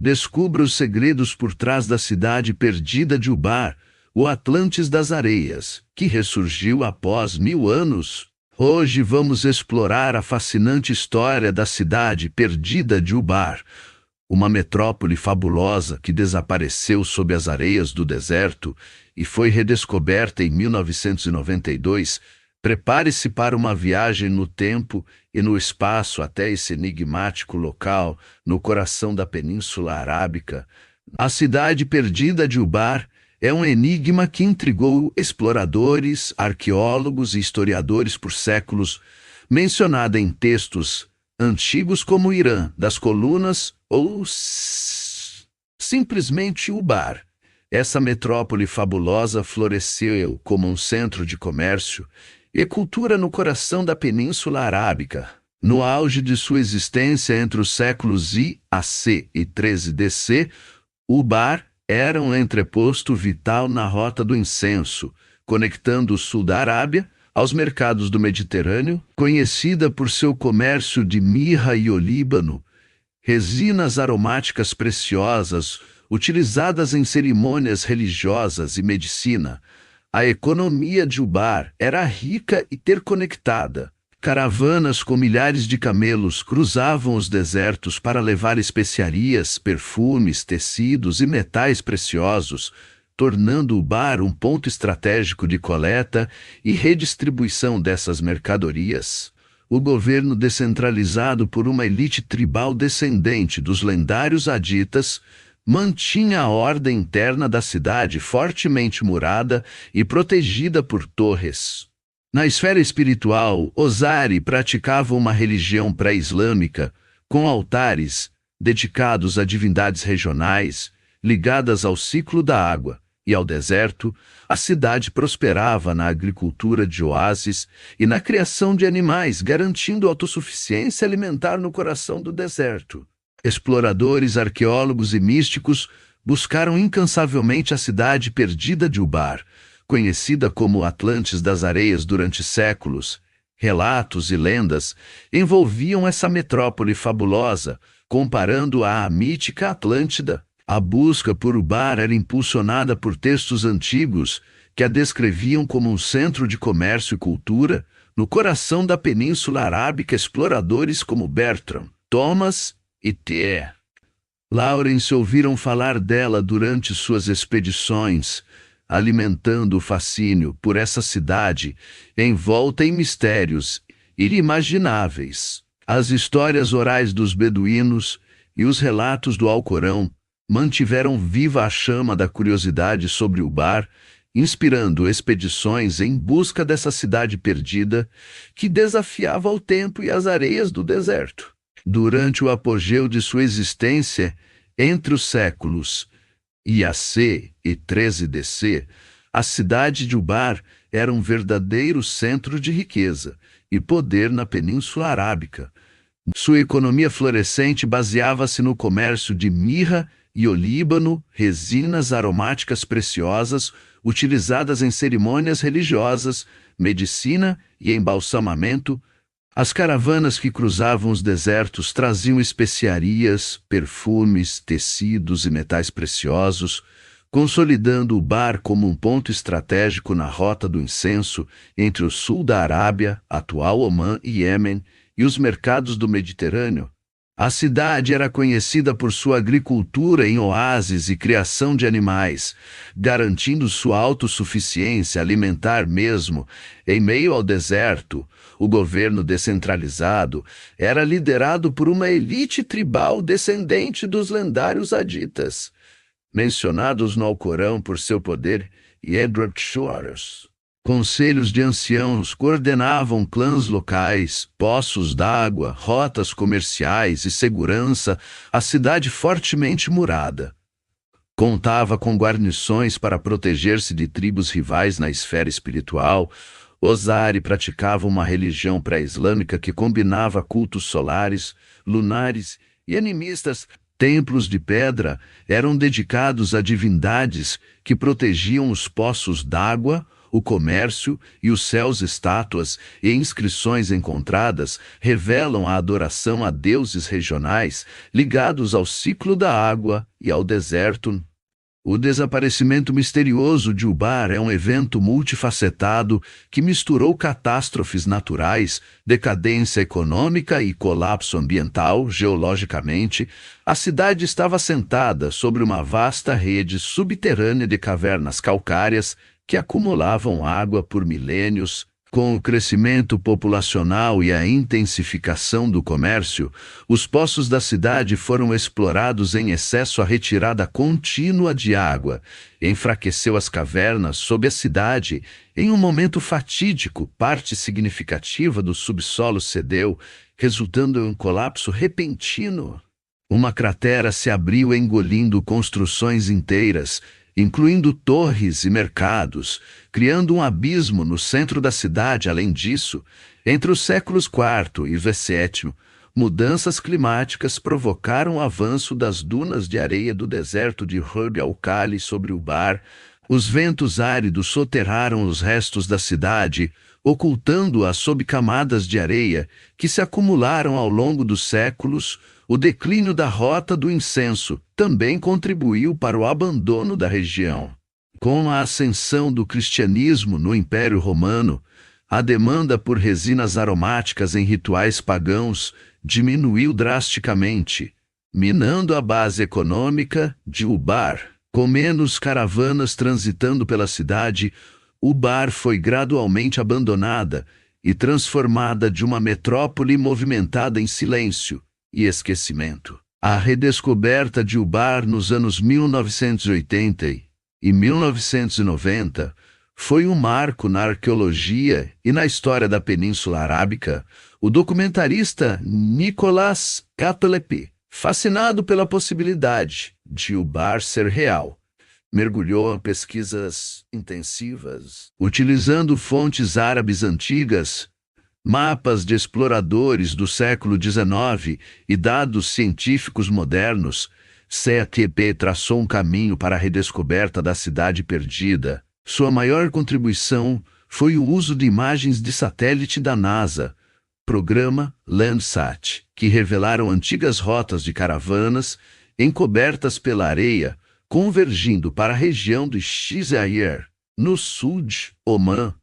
Descubra os segredos por trás da cidade perdida de Ubar, o Atlantis das Areias, que ressurgiu após 1000 anos. Hoje vamos explorar a fascinante história da cidade perdida de Ubar, uma metrópole fabulosa que desapareceu sob as areias do deserto e foi redescoberta em 1992. Prepare-se para uma viagem no tempo e no espaço até esse enigmático local, no coração da Península Arábica. A cidade perdida de Ubar é um enigma que intrigou exploradores, arqueólogos e historiadores por séculos, mencionada em textos antigos como Irã das Colunas ou simplesmente Ubar. Essa metrópole fabulosa floresceu como um centro de comércio e cultura no coração da Península Arábica. No auge de sua existência entre os séculos I AC e 13 DC, Ubar era um entreposto vital na Rota do Incenso, conectando o sul da Arábia aos mercados do Mediterrâneo, conhecida por seu comércio de mirra e olíbano, resinas aromáticas preciosas utilizadas em cerimônias religiosas e medicina. A economia de Ubar era rica e interconectada. Caravanas com milhares de camelos cruzavam os desertos para levar especiarias, perfumes, tecidos e metais preciosos, tornando Ubar um ponto estratégico de coleta e redistribuição dessas mercadorias. O governo, descentralizado por uma elite tribal descendente dos lendários Aditas, mantinha a ordem interna da cidade fortemente murada e protegida por torres. Na esfera espiritual, Ozari praticava uma religião pré-islâmica, com altares dedicados a divindades regionais, ligadas ao ciclo da água e ao deserto. A cidade prosperava na agricultura de oásis e na criação de animais, garantindo autossuficiência alimentar no coração do deserto. Exploradores, arqueólogos e místicos buscaram incansavelmente a cidade perdida de Ubar, conhecida como Atlantis das Areias durante séculos. Relatos e lendas envolviam essa metrópole fabulosa, comparando-a à mítica Atlântida. A busca por Ubar era impulsionada por textos antigos que a descreviam como um centro de comércio e cultura. No coração da Península Arábica, exploradores como Bertram, Thomas e T. Lawrence ouviram falar dela durante suas expedições, alimentando o fascínio por essa cidade envolta em mistérios inimagináveis. As histórias orais dos beduínos e os relatos do Alcorão mantiveram viva a chama da curiosidade sobre Ubar, inspirando expedições em busca dessa cidade perdida que desafiava o tempo e as areias do deserto. Durante o apogeu de sua existência, entre os séculos IAC e 13 DC, a cidade de Ubar era um verdadeiro centro de riqueza e poder na Península Arábica. Sua economia florescente baseava-se no comércio de mirra e olíbano, resinas aromáticas preciosas utilizadas em cerimônias religiosas, medicina e embalsamamento. As caravanas que cruzavam os desertos traziam especiarias, perfumes, tecidos e metais preciosos, consolidando Ubar como um ponto estratégico na Rota do Incenso entre o sul da Arábia, atual Omã e Iêmen, e os mercados do Mediterrâneo. A cidade era conhecida por sua agricultura em oásis e criação de animais, garantindo sua autossuficiência alimentar mesmo em meio ao deserto. O governo descentralizado era liderado por uma elite tribal descendente dos lendários Aditas, mencionados no Alcorão por seu poder, e Edward Shores. Conselhos de anciãos coordenavam clãs locais, poços d'água, rotas comerciais e segurança. A cidade fortemente murada contava com guarnições para proteger-se de tribos rivais na esfera espiritual. Ozari praticava uma religião pré-islâmica que combinava cultos solares, lunares e animistas. Templos de pedra eram dedicados a divindades que protegiam os poços d'água o comércio e os céus. Estátuas e inscrições encontradas revelam a adoração a deuses regionais ligados ao ciclo da água e ao deserto. O desaparecimento misterioso de Ubar é um evento multifacetado que misturou catástrofes naturais, decadência econômica e colapso ambiental. Geologicamente, a cidade estava assentada sobre uma vasta rede subterrânea de cavernas calcárias que acumulavam água por milênios. Com o crescimento populacional e a intensificação do comércio, os poços da cidade foram explorados em excesso. A retirada contínua de água enfraqueceu as cavernas sob a cidade. Em um momento fatídico, parte significativa do subsolo cedeu, resultando em um colapso repentino. Uma cratera se abriu engolindo construções inteiras, incluindo torres e mercados, criando um abismo no centro da cidade. Além disso, entre os séculos IV e VII, mudanças climáticas provocaram o avanço das dunas de areia do deserto de Rub al-Khali sobre Ubar. Os ventos áridos soterraram os restos da cidade, ocultando-a sob camadas de areia que se acumularam ao longo dos séculos. O declínio da Rota do Incenso também contribuiu para o abandono da região. Com a ascensão do cristianismo no Império Romano, a demanda por resinas aromáticas em rituais pagãos diminuiu drasticamente, minando a base econômica de Ubar. Com menos caravanas transitando pela cidade, Ubar foi gradualmente abandonada e transformada de uma metrópole movimentada em silêncio e esquecimento. A redescoberta de Ubar nos anos 1980 e 1990 foi um marco na arqueologia e na história da Península Arábica. O documentarista Nicholas Catalepi, fascinado pela possibilidade de Ubar ser real, mergulhou em pesquisas intensivas, utilizando fontes árabes antigas, mapas de exploradores do século XIX e dados científicos modernos. CATP traçou um caminho para a redescoberta da cidade perdida. Sua maior contribuição foi o uso de imagens de satélite da NASA, programa Landsat, que revelaram antigas rotas de caravanas encobertas pela areia, convergindo para a região de Shizair, no sul de Omã.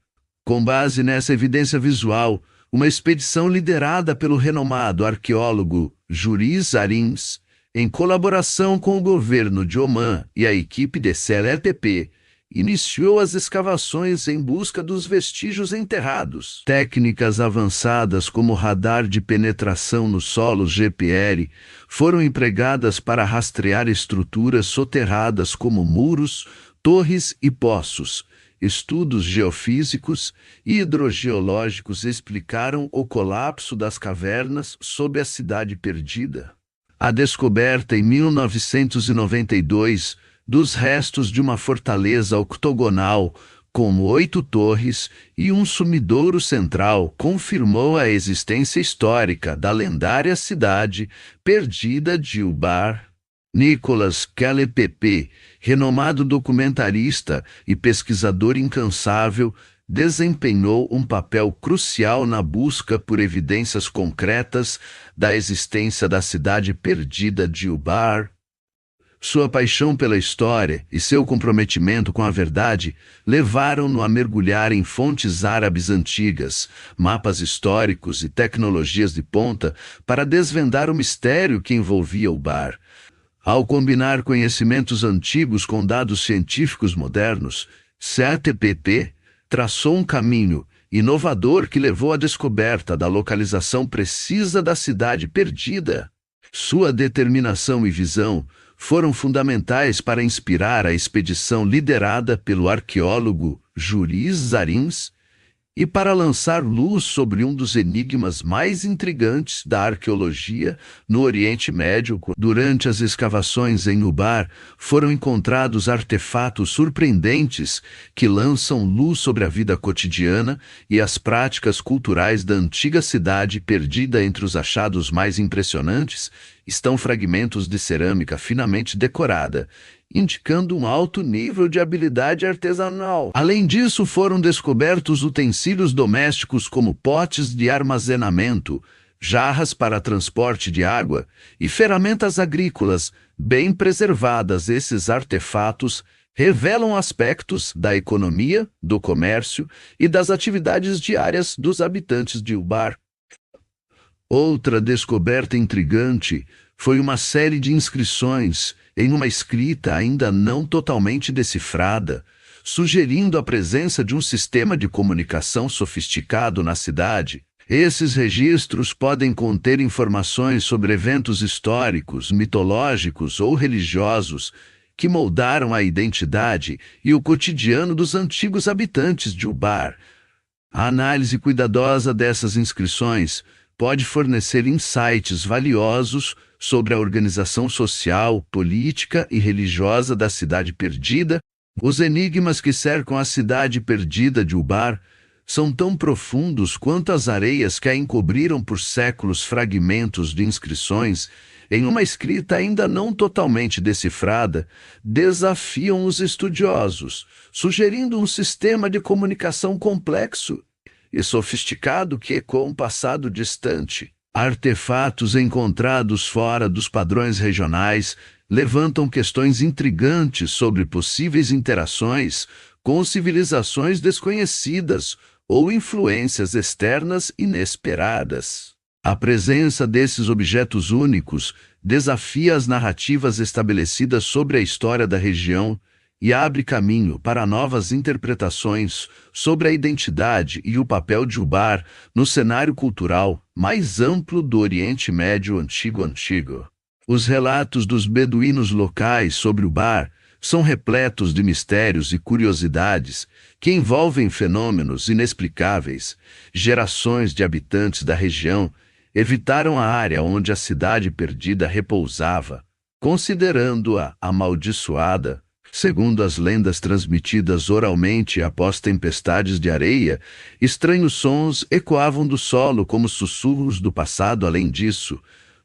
Com base nessa evidência visual, uma expedição liderada pelo renomado arqueólogo Juriz Arins, em colaboração com o governo de Omã e a equipe de CLTP, iniciou as escavações em busca dos vestígios enterrados. Técnicas avançadas como radar de penetração no solo GPR foram empregadas para rastrear estruturas soterradas como muros, torres e poços. Estudos geofísicos e hidrogeológicos explicaram o colapso das cavernas sob a cidade perdida. A descoberta em 1992 dos restos de uma fortaleza octogonal com 8 torres e um sumidouro central confirmou a existência histórica da lendária cidade perdida de Ubar. Nicholas Catalepi, renomado documentarista e pesquisador incansável, desempenhou um papel crucial na busca por evidências concretas da existência da cidade perdida de Ubar. Sua paixão pela história e seu comprometimento com a verdade levaram-no a mergulhar em fontes árabes antigas, mapas históricos e tecnologias de ponta para desvendar o mistério que envolvia Ubar. Ao combinar conhecimentos antigos com dados científicos modernos, CATP traçou um caminho inovador que levou à descoberta da localização precisa da cidade perdida. Sua determinação e visão foram fundamentais para inspirar a expedição liderada pelo arqueólogo Juriz Arins e para lançar luz sobre um dos enigmas mais intrigantes da arqueologia no Oriente Médio. Durante as escavações em Ubar, foram encontrados artefatos surpreendentes que lançam luz sobre a vida cotidiana e as práticas culturais da antiga cidade perdida. Entre os achados mais impressionantes estão fragmentos de cerâmica finamente decorada, indicando um alto nível de habilidade artesanal. Além disso, foram descobertos utensílios domésticos como potes de armazenamento, jarras para transporte de água e ferramentas agrícolas bem preservadas. Esses artefatos revelam aspectos da economia, do comércio e das atividades diárias dos habitantes de Ubar. Outra descoberta intrigante foi uma série de inscrições em uma escrita ainda não totalmente decifrada, sugerindo a presença de um sistema de comunicação sofisticado na cidade. Esses registros podem conter informações sobre eventos históricos, mitológicos ou religiosos que moldaram a identidade e o cotidiano dos antigos habitantes de Ubar. A análise cuidadosa dessas inscrições pode fornecer insights valiosos sobre a organização social, política e religiosa da Cidade Perdida. Os enigmas que cercam a Cidade Perdida de Ubar são tão profundos quanto as areias que a encobriram por séculos. Fragmentos de inscrições em uma escrita ainda não totalmente decifrada desafiam os estudiosos, sugerindo um sistema de comunicação complexo e sofisticado que ecoa um passado distante. Artefatos encontrados fora dos padrões regionais levantam questões intrigantes sobre possíveis interações com civilizações desconhecidas ou influências externas inesperadas. A presença desses objetos únicos desafia as narrativas estabelecidas sobre a história da região e abre caminho para novas interpretações sobre a identidade e o papel de Ubar no cenário cultural mais amplo do Oriente Médio antigo. Os relatos dos beduínos locais sobre Ubar são repletos de mistérios e curiosidades que envolvem fenômenos inexplicáveis. Gerações de habitantes da região evitaram a área onde a Cidade Perdida repousava, considerando-a amaldiçoada. Segundo as lendas transmitidas oralmente após tempestades de areia, estranhos sons ecoavam do solo como sussurros do passado. Além disso,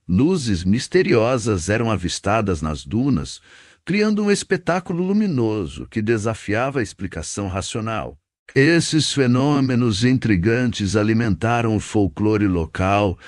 luzes misteriosas eram avistadas nas dunas, criando um espetáculo luminoso que desafiava a explicação racional. Esses fenômenos intrigantes alimentaram o folclore local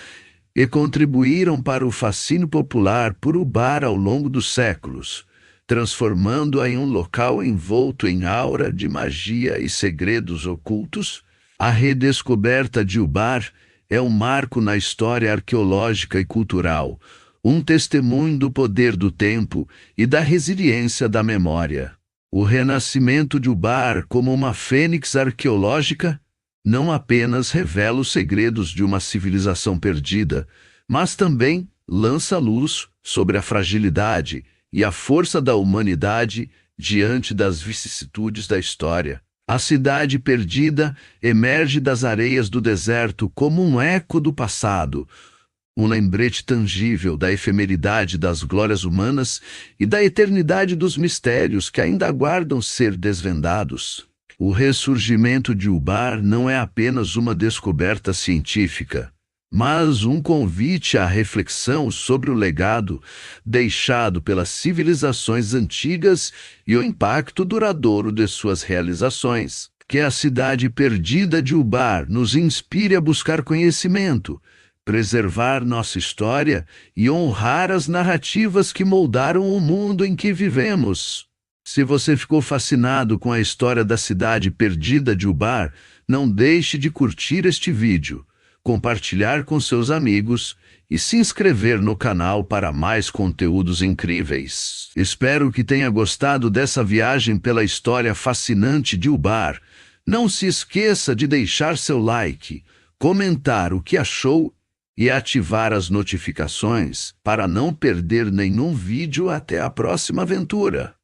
e contribuíram para o fascínio popular por Ubar ao longo dos séculos, transformando-a em um local envolto em aura de magia e segredos ocultos. A redescoberta de Ubar é um marco na história arqueológica e cultural, um testemunho do poder do tempo e da resiliência da memória. O renascimento de Ubar como uma fênix arqueológica não apenas revela os segredos de uma civilização perdida, mas também lança luz sobre a fragilidade e a força da humanidade diante das vicissitudes da história. A Cidade Perdida emerge das areias do deserto como um eco do passado, um lembrete tangível da efemeridade das glórias humanas e da eternidade dos mistérios que ainda aguardam ser desvendados. O ressurgimento de Ubar não é apenas uma descoberta científica, mas um convite à reflexão sobre o legado deixado pelas civilizações antigas e o impacto duradouro de suas realizações. Que a Cidade Perdida de Ubar nos inspire a buscar conhecimento, preservar nossa história e honrar as narrativas que moldaram o mundo em que vivemos. Se você ficou fascinado com a história da Cidade Perdida de Ubar, não deixe de curtir este vídeo, compartilhar com seus amigos e se inscrever no canal para mais conteúdos incríveis. Espero que tenha gostado dessa viagem pela história fascinante de Ubar. Não se esqueça de deixar seu like, comentar o que achou e ativar as notificações para não perder nenhum vídeo. Até a próxima aventura!